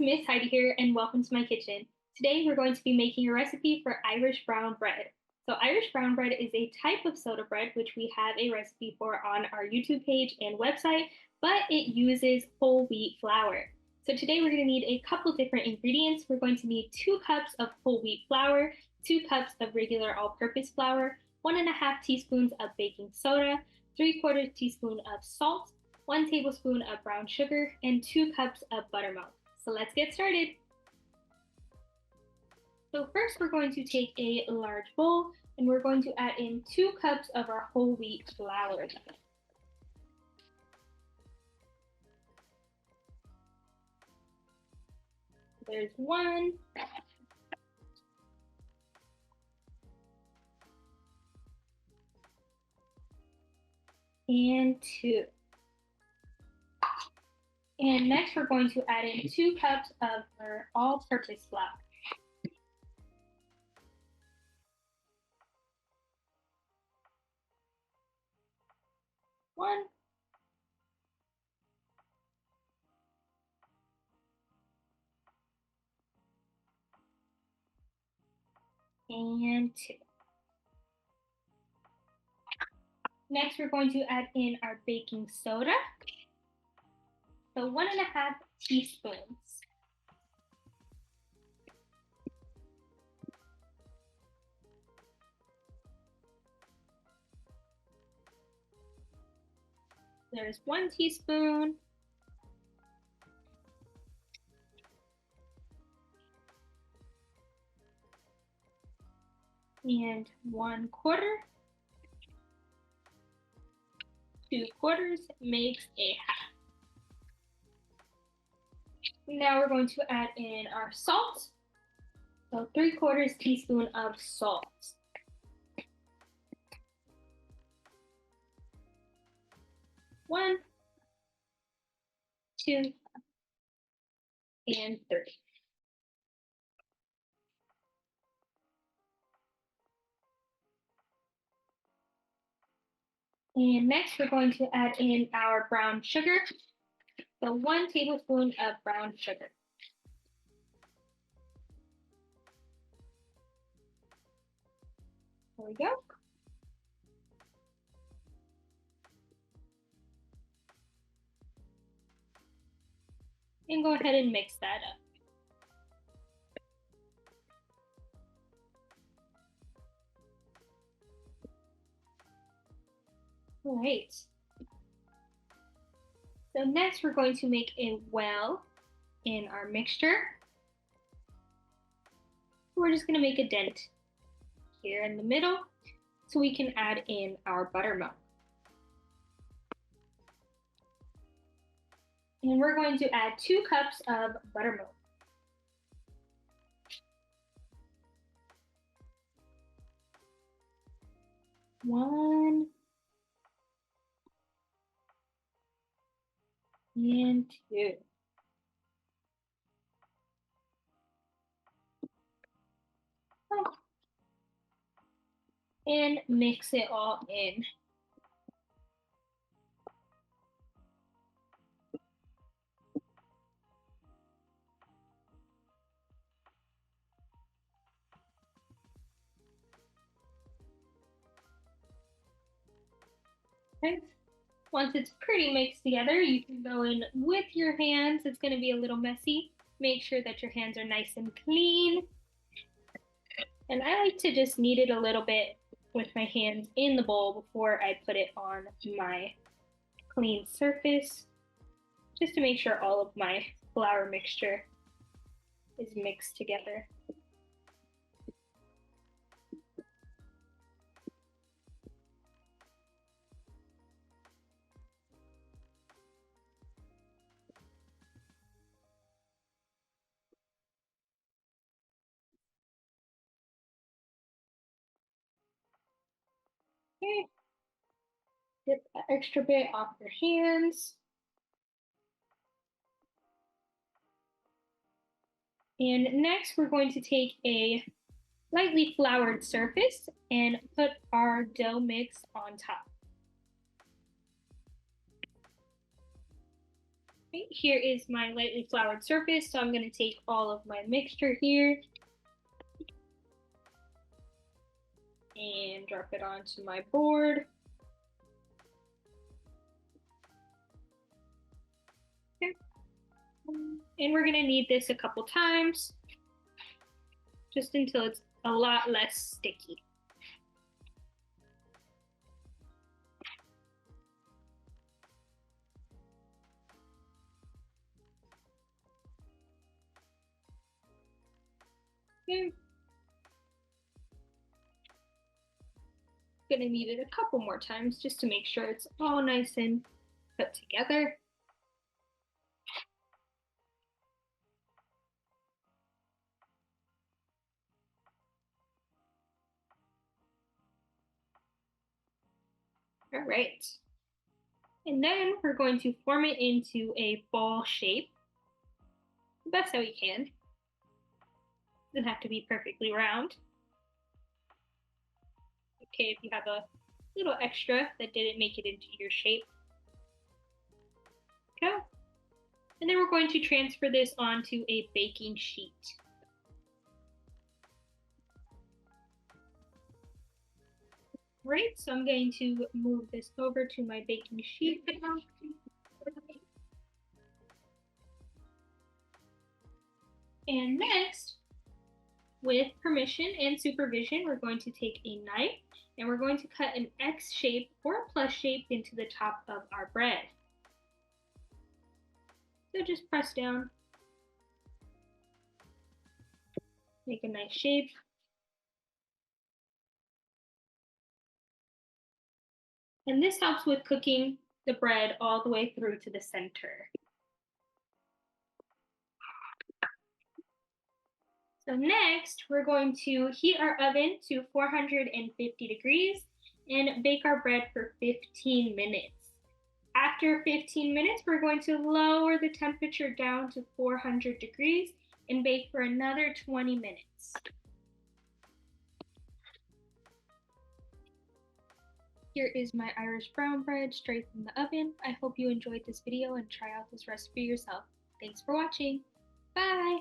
Miss Heidi here, and welcome to my kitchen. Today we're going to be making a recipe for Irish brown bread. So Irish brown bread is a type of soda bread which we have a recipe for on our YouTube page and website, but it uses whole wheat flour. So today we're going to need a couple different ingredients. We're going to need 2 cups of whole wheat flour, 2 cups of regular all-purpose flour, 1.5 teaspoons of baking soda, 3/4 teaspoon of salt, 1 tablespoon of brown sugar, and 2 cups of buttermilk. So let's get started. So first we're going to take a large bowl and we're going to add in 2 cups of our whole wheat flour. There's 1. And 2. And next we're going to add in 2 cups of our all-purpose flour. 1. And 2. Next we're going to add in our baking soda. So 1.5 teaspoons. There's 1 teaspoon. And 1/4. 2/4 makes a half. Now we're going to add in our salt. So 3/4 teaspoon of salt. 1, 2, and 3. And next we're going to add in our brown sugar. So 1 tablespoon of brown sugar. There we go. And go ahead and mix that up. All right. So next we're going to make a well in our mixture. We're just going to make a dent here in the middle so we can add in our buttermilk. And we're going to add 2 cups of buttermilk. 1 and 2. And mix it all in. Okay. Once it's pretty mixed together, you can go in with your hands. It's going to be a little messy. Make sure that your hands are nice and clean. And I like to just knead it a little bit with my hands in the bowl before I put it on my clean surface, just to make sure all of my flour mixture is mixed together. Okay. Get that extra bit off your hands. And next we're going to take a lightly floured surface and put our dough mix on top. Right, here is my lightly floured surface, so I'm going to take all of my mixture here and drop it onto my board. Okay. And we're going to knead this a couple times, just until it's a lot less sticky. Okay. Gonna knead it a couple more times just to make sure it's all nice and put together. All right. And then we're going to form it into a ball shape the best that we can. Doesn't have to be perfectly round. Okay, if you have a little extra that didn't make it into your shape. Okay. And then we're going to transfer this onto a baking sheet. Right, so I'm going to move this over to my baking sheet now. And next, with permission and supervision, we're going to take a knife and we're going to cut an X shape or a plus shape into the top of our bread. So just press down, make a nice shape. And this helps with cooking the bread all the way through to the center. So next, we're going to heat our oven to 450 degrees and bake our bread for 15 minutes. After 15 minutes, we're going to lower the temperature down to 400 degrees and bake for another 20 minutes. Here is my Irish brown bread straight from the oven. I hope you enjoyed this video and try out this recipe yourself. Thanks for watching. Bye!